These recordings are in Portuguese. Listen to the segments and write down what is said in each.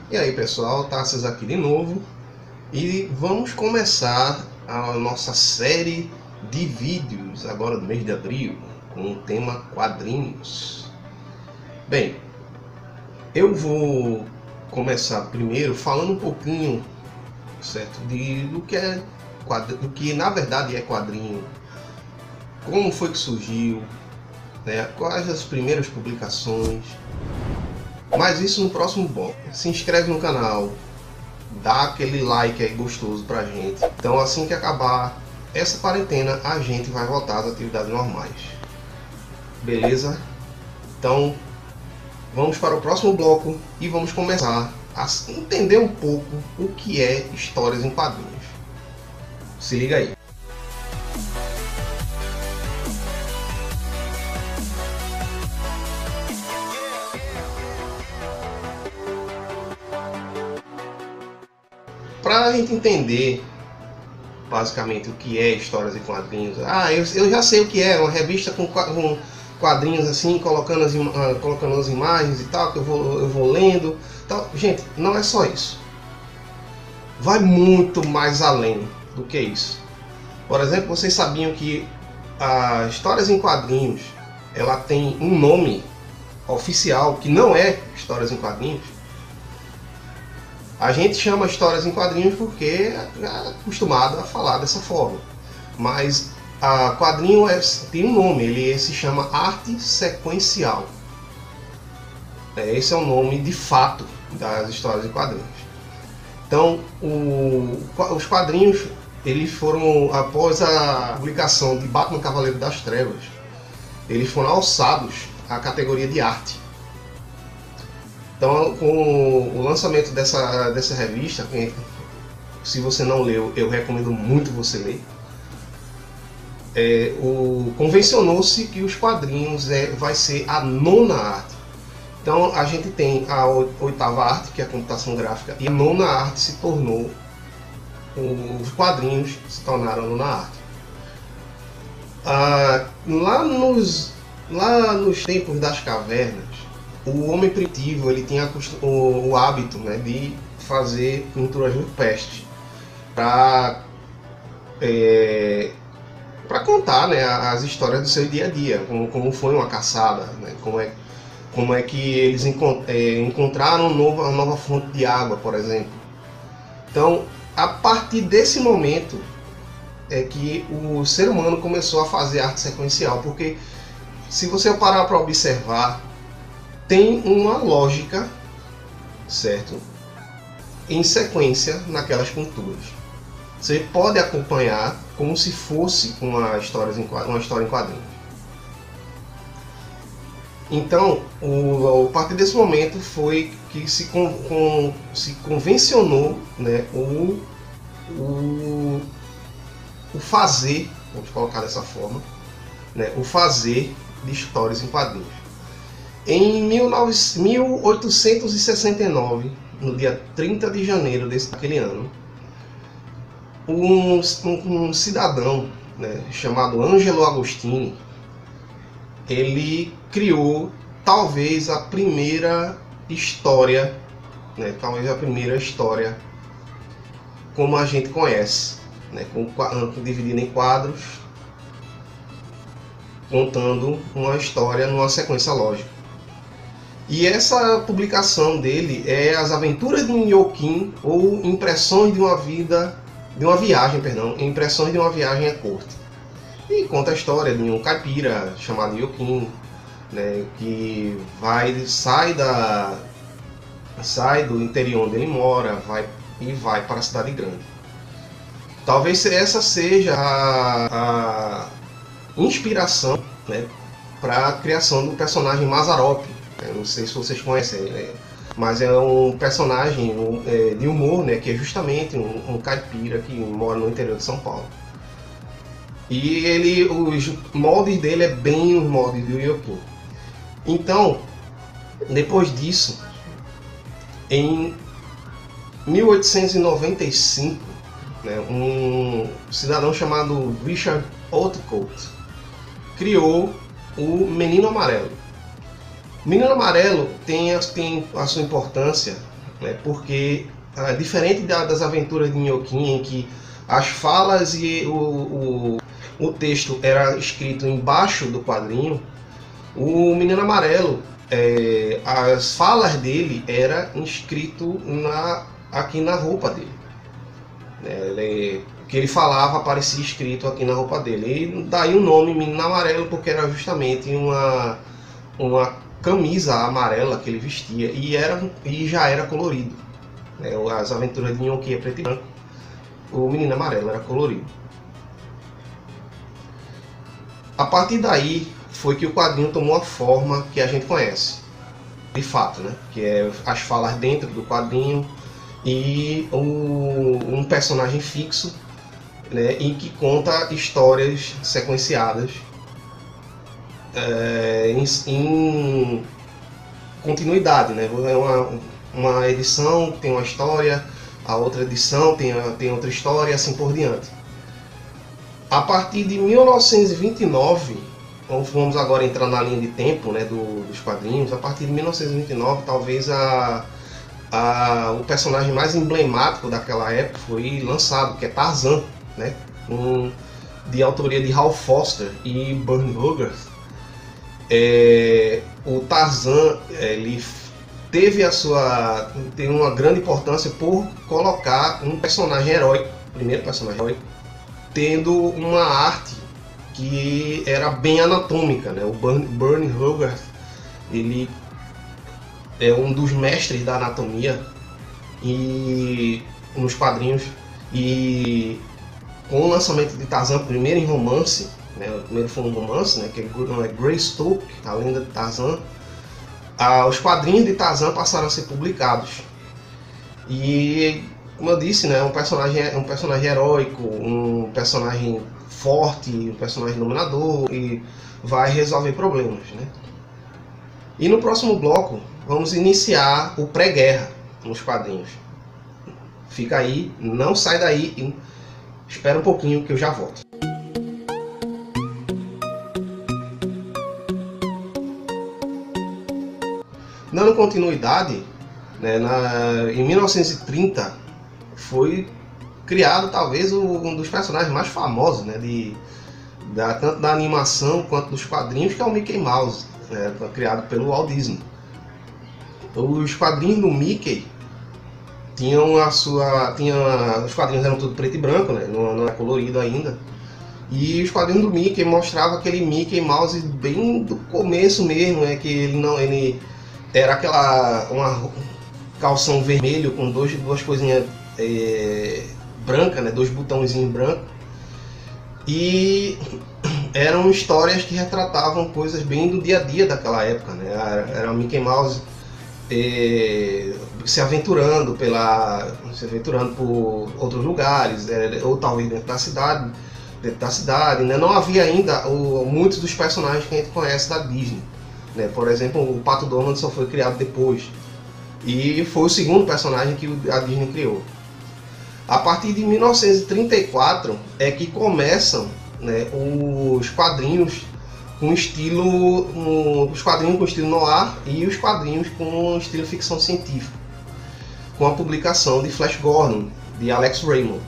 E aí pessoal, Tarsis aqui de novo e vamos começar a nossa série de vídeos agora do mês de abril com o tema quadrinhos. Bem, eu vou começar primeiro falando um pouquinho, certo, do que na verdade é quadrinho, como foi que surgiu, né, quais as primeiras publicações. Mas isso no próximo bloco. Se inscreve no canal, dá aquele like aí gostoso pra gente. Então assim que acabar essa quarentena, a gente vai voltar às atividades normais. Beleza? Então vamos para o próximo bloco e vamos começar a entender um pouco o que é histórias em quadrinhos. Se liga aí. Para a gente entender basicamente o que é histórias em quadrinhos, eu já sei o que é uma revista com quadrinhos assim, colocando as imagens e tal, que eu vou lendo, tal. Gente, não é só isso. Vai muito mais além do que isso. Por exemplo, vocês sabiam que as histórias em quadrinhos, ela tem um nome oficial que não é histórias em quadrinhos? A gente chama histórias em quadrinhos porque é acostumado a falar dessa forma. Mas a quadrinho tem um nome, ele se chama arte sequencial. Esse é o nome de fato das histórias em quadrinhos. Então, os quadrinhos, eles foram, após a publicação de Batman Cavaleiro das Trevas, eles foram alçados à categoria de arte. Então, com o lançamento dessa revista, se você não leu, eu recomendo muito você ler. Convencionou-se que os quadrinhos vai ser a nona arte. Então, a gente tem a oitava arte, que é a computação gráfica, e a nona arte se tornou, os quadrinhos se tornaram a nona arte. Lá nos tempos das cavernas, o homem primitivo ele tinha o hábito, né, de fazer pinturas rupestres para contar, né, as histórias do seu dia a dia, como foi uma caçada, né, como é que eles encontraram uma nova fonte de água, por exemplo. Então, a partir desse momento é que o ser humano começou a fazer arte sequencial, porque se você parar para observar, tem uma lógica, certo, em sequência naquelas pinturas. Você pode acompanhar como se fosse uma história em quadrinhos. Então, a partir desse momento foi que se convencionou, né, o fazer, vamos colocar dessa forma, né, o fazer de histórias em quadrinhos. Em 1869, no dia 30 de janeiro daquele ano, um cidadão, né, chamado Angelo Agostini, ele criou talvez a primeira história, né, como a gente conhece, né, dividida em quadros, contando uma história numa sequência lógica. E essa publicação dele é As Aventuras de Inhoquim, ou Impressões de uma Viagem à Corte. E conta a história de um caipira chamado Inhoquim, né, que sai do interior onde ele mora, vai para a cidade grande. Talvez essa seja a inspiração, né, para a criação do personagem Mazzaropi. Não sei se vocês conhecem, né? Mas é um personagem de humor, né, que é justamente um caipira que mora no interior de São Paulo. E os moldes dele é bem os moldes do Inhoquim. Então, depois disso, em 1895, né, um cidadão chamado Richard Outcault criou o Menino Amarelo. O Menino Amarelo tem a sua importância né? Porque diferente das aventuras de Nyokin, em que as falas e o texto era escrito embaixo do quadrinho, o Menino Amarelo, as falas dele era escrito aqui na roupa dele. O que ele falava aparecia escrito aqui na roupa dele. E daí o nome Menino Amarelo, porque era justamente uma camisa amarela que ele vestia e já era colorido. As aventuras de Nyokin é preto e branco, o Menino Amarelo era colorido. A partir daí foi que o quadrinho tomou a forma que a gente conhece, de fato, né? Que é as falas dentro do quadrinho e um personagem fixo, né? E que conta histórias sequenciadas em continuidade, né? Uma edição tem uma história, a outra edição tem outra história e assim por diante. A partir de 1929, vamos agora entrar na linha de tempo, né, dos quadrinhos. A partir de 1929, talvez o personagem mais emblemático daquela época foi lançado, que é Tarzan, né, de autoria de Hal Foster e Burne Hogarth. O Tarzan, ele teve uma grande importância por colocar um personagem heróico, primeiro personagem heróico, tendo uma arte que era bem anatômica, né? O Burne Hogarth, ele é um dos mestres da anatomia e nos quadrinhos, e com o lançamento de Tarzan, primeiro em romance, né? O primeiro foi um romance, né? Que é Greystoke, a lenda de Tarzan. Os quadrinhos de Tarzan passaram a ser publicados e, como eu disse, né, um personagem heróico, um personagem forte, um personagem dominador e vai resolver problemas, né? E no próximo bloco vamos iniciar o pré-guerra nos quadrinhos. Fica aí, não sai daí e espera um pouquinho que eu já volto. Dando continuidade, né, em 1930 foi criado talvez um dos personagens mais famosos, né, tanto da animação quanto dos quadrinhos, que é o Mickey Mouse, né, criado pelo Walt Disney. Os quadrinhos do Mickey os quadrinhos eram tudo preto e branco, né, não é colorido ainda. E os quadrinhos do Mickey mostravam aquele Mickey Mouse bem do começo mesmo, né, que ele era um calção vermelho com duas coisinhas brancas, né, dois botãozinhos brancos, e eram histórias que retratavam coisas bem do dia a dia daquela época, né? Era o Mickey Mouse se aventurando por outros lugares, ou talvez dentro da cidade, né? Não havia ainda muitos dos personagens que a gente conhece da Disney, né? Por exemplo, o Pato Donald só foi criado depois, e foi o segundo personagem que a Disney criou. A partir de 1934 é que começam, né, os quadrinhos com estilo noir e os quadrinhos com estilo ficção científica, com a publicação de Flash Gordon, de Alex Raymond.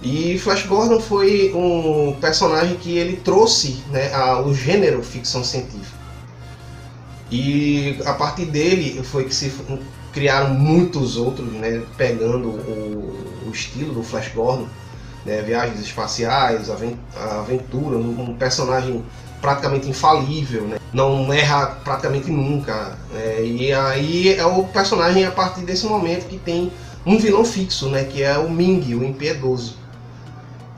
E Flash Gordon foi um personagem que ele trouxe, né, o gênero ficção científica. E a partir dele foi que se criaram muitos outros, né, pegando o estilo do Flash Gordon, né, viagens espaciais, aventura, um personagem praticamente infalível, né, não erra praticamente nunca, né, e aí é o personagem a partir desse momento que tem um vilão fixo, né, que é o Ming, o Impiedoso.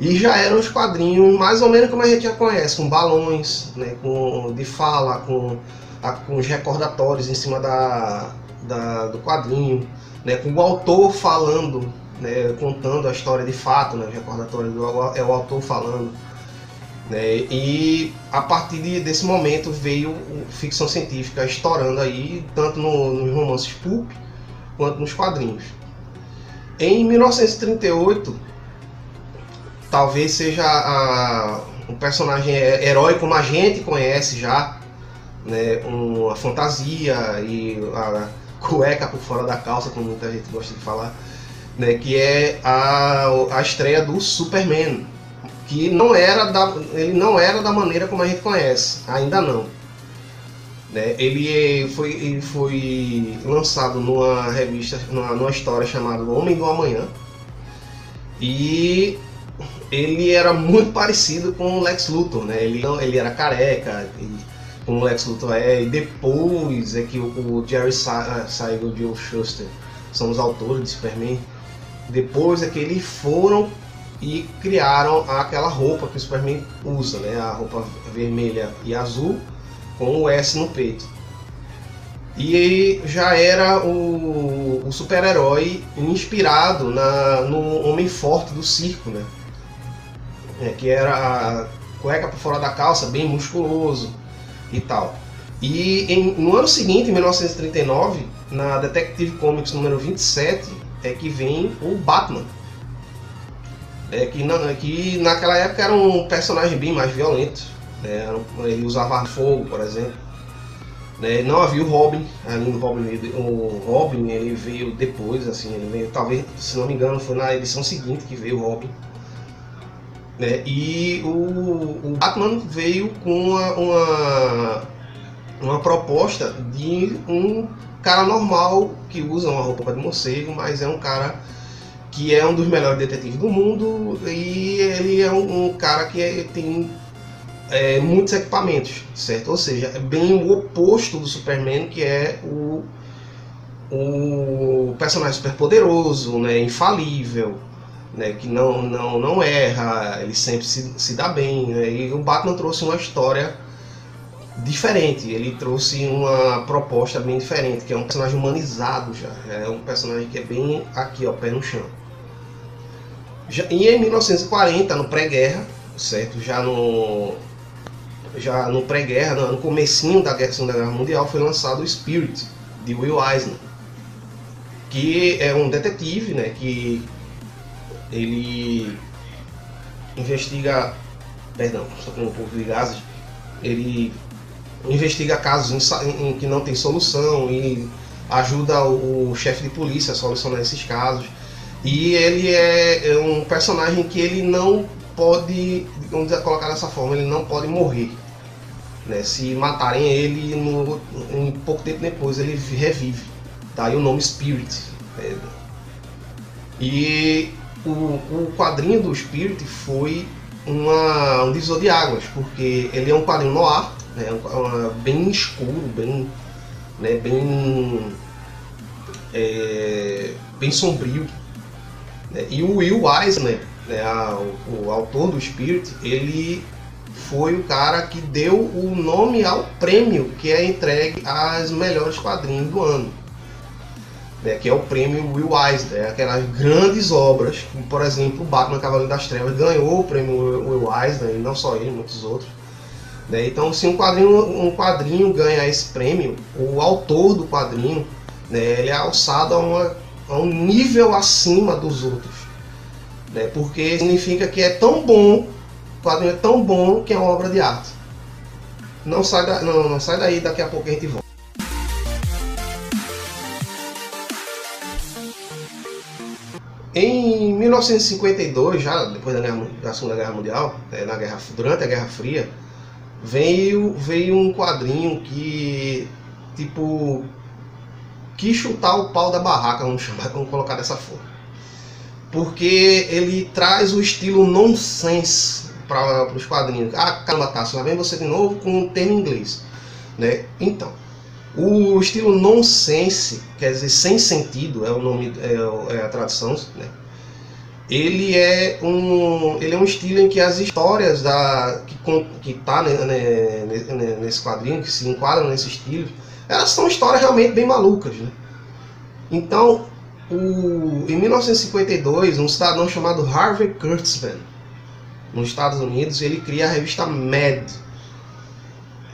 E já eram os quadrinhos mais ou menos como a gente já conhece, com balões, né, de fala, com os recordatórios em cima do quadrinho, né, com o autor falando, né, contando a história de fato, né, o recordatório é o autor falando, né, e a partir desse momento veio ficção científica estourando aí, tanto nos romances pulp quanto nos quadrinhos. Em 1938, talvez seja um personagem herói como a gente conhece já, né, a fantasia e cueca por fora da calça, como muita gente gosta de falar, né, que é a estreia do Superman, que ele não era da maneira como a gente conhece, ainda não. Né? Ele foi lançado numa revista, numa história chamada Homem do Amanhã, e ele era muito parecido com o Lex Luthor, né? Ele era careca, como o Lex Luthor é, e depois é que o Jerry Siegel e o Joe Shuster são os autores de Superman. Depois é que eles foram e criaram aquela roupa que o Superman usa, né? A roupa vermelha e azul com o S no peito. E já era o super-herói inspirado no Homem Forte do circo, né? Que era a cueca por fora da calça, bem musculoso e tal. E no ano seguinte, em 1939, na Detective Comics número 27, é que vem o Batman. Que naquela época era um personagem bem mais violento, né? Ele usava fogo, por exemplo. Não havia o Robin, além do Robin, o Robin ele veio depois, assim, ele veio, talvez, se não me engano, foi na edição seguinte que veio o Robin. E o Batman veio com uma proposta de um cara normal que usa uma roupa de morcego, mas é um cara que é um dos melhores detetives do mundo, e ele é um cara que tem muitos equipamentos, certo? Ou seja, é bem o oposto do Superman, que é o personagem super poderoso, né, infalível, né, que não erra, ele sempre se dá bem, né? E o Batman trouxe uma história diferente, ele trouxe uma proposta bem diferente, que é um personagem humanizado já, é um personagem que é bem aqui, ó, pé no chão. E em 1940, no pré-guerra, certo? Já no pré-guerra, no comecinho da Segunda Guerra Mundial, foi lançado o Spirit, de Will Eisner, que é um detetive, né, que ele investiga, perdão, estou com um pouco de gases, ele investiga casos em que não tem solução e ajuda o chefe de polícia a solucionar esses casos. E ele é um personagem que ele não pode, vamos colocar dessa forma, ele não pode morrer, né? Se matarem ele, em pouco tempo depois ele revive. Daí o nome Spirit. E o quadrinho do Spirit foi um divisor de águas, porque ele é um quadrinho noir, né? Bem escuro, bem, né? Bem sombrio. E o Will Eisner, né, o autor do Spirit, ele foi o cara que deu o nome ao prêmio que é entregue às melhores quadrinhos do ano, né, que é o prêmio Will Eisner, aquelas grandes obras, como, por exemplo, o Batman Cavaleiro das Trevas ganhou o prêmio Will Eisner, e não só ele, muitos outros. Então, se um quadrinho ganha esse prêmio, o autor do quadrinho, né, ele é alçado a um nível acima dos outros, né? Porque significa que é tão bom, o quadrinho é tão bom que é uma obra de arte. Não sai daí, daqui a pouco a gente volta. Em 1952, já depois da Segunda Guerra Mundial, durante a Guerra Fria, veio um quadrinho que, tipo, quis chutar o pau da barraca, vamos colocar dessa forma. Porque ele traz o estilo nonsense para os quadrinhos. Ah, caramba, Cássio, lá vem você de novo com um termo em inglês, né? Então, o estilo nonsense, quer dizer, sem sentido, é o nome, é a tradução, né? Ele é um estilo em que as histórias que tá nesse quadrinho, que se enquadram nesse estilo, elas são histórias realmente bem malucas, né? Então, em 1952, um cidadão chamado Harvey Kurtzman, nos Estados Unidos, ele cria a revista Mad.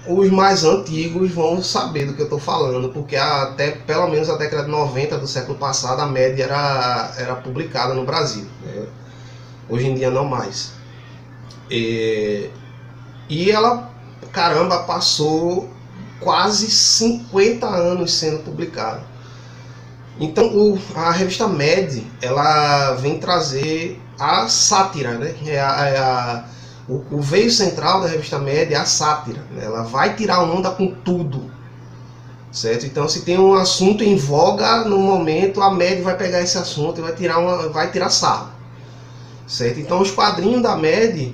Os mais antigos vão saber do que eu estou falando, porque até pelo menos a década de 90 do século passado a Mad era publicada no Brasil, né? Hoje em dia não mais. E ela, caramba, passou quase 50 anos sendo publicada. Então a revista Mad, ela vem trazer a sátira, né? O veio central da revista Mad é a sátira, né? Ela vai tirar onda com tudo, certo? Então, se tem um assunto em voga no momento, a Mad vai pegar esse assunto e vai tirar sarro, certo? Então, os quadrinhos da Mad,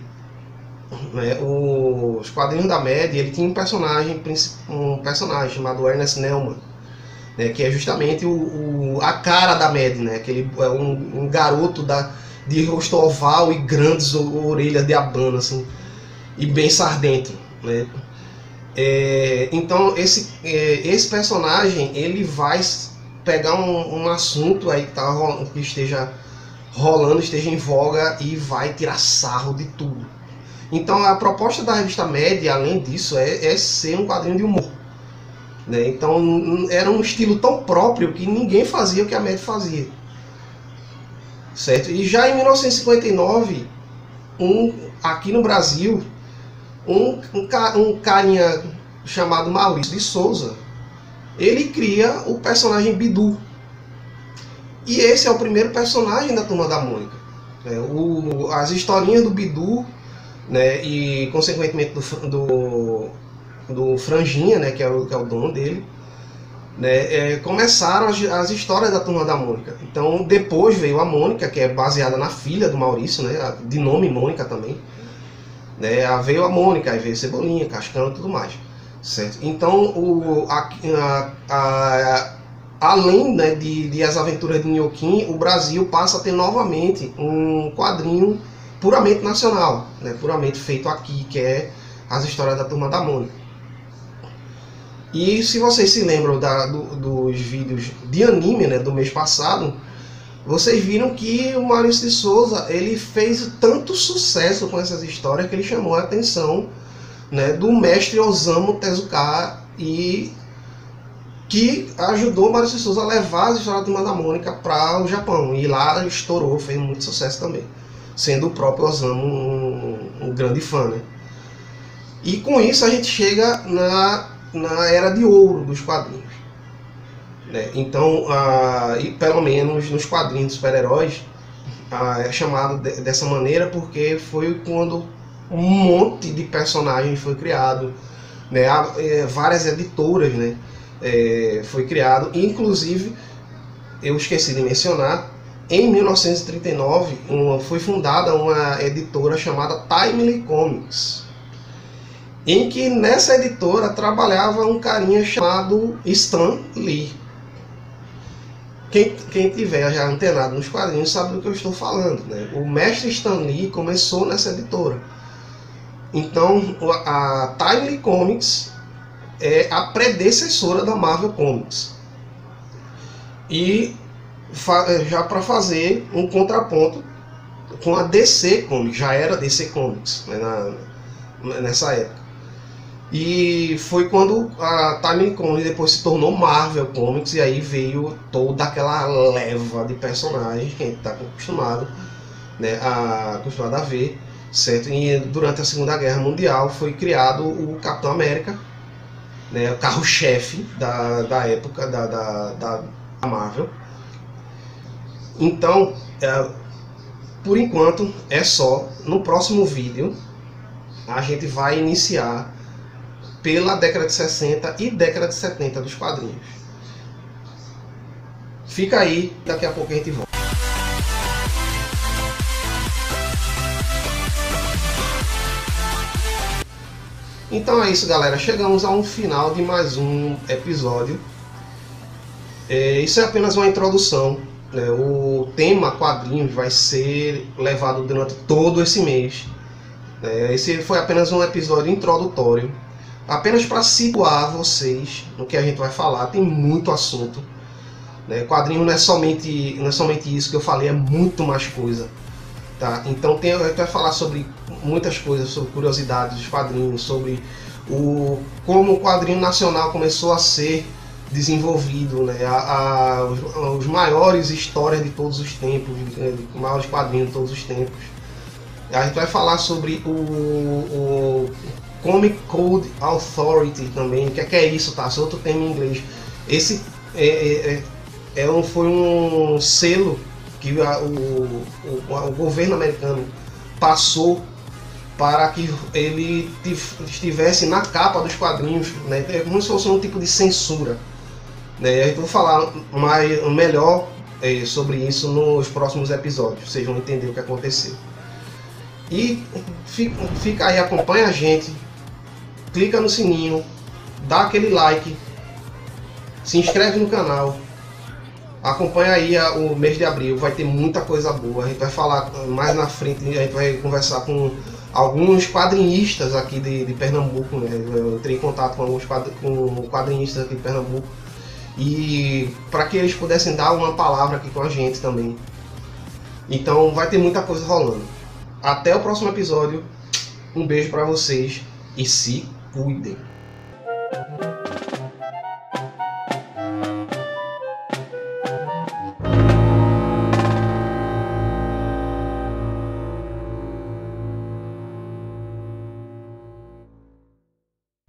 né, os quadrinhos da Mad, ele tinha um personagem chamado Ernest Nellman, né, que é justamente a cara da Mad, né? Aquele é um garoto de rosto oval e grandes orelhas de abano, assim, e bem sardento, né? Então esse personagem, ele vai pegar um assunto aí que esteja rolando, esteja em voga, e vai tirar sarro de tudo. Então a proposta da revista Mad, além disso, é ser um quadrinho de humor, né? Então era um estilo tão próprio que ninguém fazia o que a Mad fazia, certo? E já em 1959, aqui no Brasil, um carinha chamado Maurício de Souza, ele cria o personagem Bidu. E esse é o primeiro personagem da Turma da Mônica, né? As historinhas do Bidu, né, e consequentemente do Franjinha, né, que é o dono dele, né, começaram as histórias da Turma da Mônica. Então depois veio a Mônica, que é baseada na filha do Maurício, né, de nome Mônica também, né, veio a Mônica, aí veio Cebolinha, Cascão e tudo mais, certo? Então além, né, de As Aventuras de Nhoquim, o Brasil passa a ter novamente um quadrinho puramente nacional, né, puramente feito aqui, que é as histórias da Turma da Mônica. E se vocês se lembram dos vídeos de anime, né, do mês passado, vocês viram que o Maurício de Souza, ele fez tanto sucesso com essas histórias que ele chamou a atenção, né, do mestre Osamu Tezuka, e que ajudou o Maurício de Souza a levar as histórias da Turma da Mônica para o Japão. E lá estourou, fez muito sucesso também, sendo o próprio Osamu um grande fã, né? E com isso a gente chega na era de ouro dos quadrinhos, né? Então, e pelo menos nos quadrinhos de super-heróis, é chamado dessa maneira porque foi quando um monte de personagens foi criado, né? Várias editoras, né, foi criado. Inclusive, eu esqueci de mencionar, em 1939 foi fundada uma editora chamada Timely Comics, em que nessa editora trabalhava um carinha chamado Stan Lee. Quem tiver já antenado nos quadrinhos sabe do que eu estou falando, né? O mestre Stan Lee começou nessa editora. Então a Timely Comics é a predecessora da Marvel Comics. E já para fazer um contraponto com a DC Comics, já era DC Comics, né, nessa época. E foi quando a Timely Comics depois se tornou Marvel Comics, e aí veio toda aquela leva de personagens que a gente está acostumado, né, acostumado a ver, certo? E durante a Segunda Guerra Mundial foi criado o Capitão América, né, o carro-chefe da época da Marvel. Então, por enquanto é só. No próximo vídeo a gente vai iniciar pela década de 60 e década de 70 dos quadrinhos. Fica aí, daqui a pouco a gente volta. Então é isso, galera, chegamos a um final de mais um episódio. Isso é apenas uma introdução, né? O tema quadrinhos vai ser levado durante todo esse mês. Esse foi apenas um episódio introdutório, apenas para situar vocês no que a gente vai falar. Tem muito assunto, né? Quadrinho não é somente isso que eu falei, é muito mais coisa, tá? Então a gente vai falar sobre muitas coisas, sobre curiosidades dos quadrinhos, sobre como o quadrinho nacional começou a ser desenvolvido, né? Os maiores histórias de todos os tempos, os maiores quadrinhos de todos os tempos. A gente vai falar sobre o Comic Code Authority também. O que é isso, tá? Esse é outro termo em inglês. Esse é foi um selo que o governo americano passou para que ele estivesse na capa dos quadrinhos, né? É como se fosse um tipo de censura, né? Eu vou falar melhor sobre isso nos próximos episódios, vocês vão entender o que aconteceu. E fica aí, acompanha a gente, clica no sininho, dá aquele like, se inscreve no canal, acompanha aí o mês de abril, vai ter muita coisa boa. A gente vai falar mais na frente, a gente vai conversar com alguns quadrinistas aqui de Pernambuco, né? Eu entrei em contato com alguns quadrinistas aqui de Pernambuco, e para que eles pudessem dar uma palavra aqui com a gente também. Então vai ter muita coisa rolando. Até o próximo episódio, um beijo para vocês e se cuidem.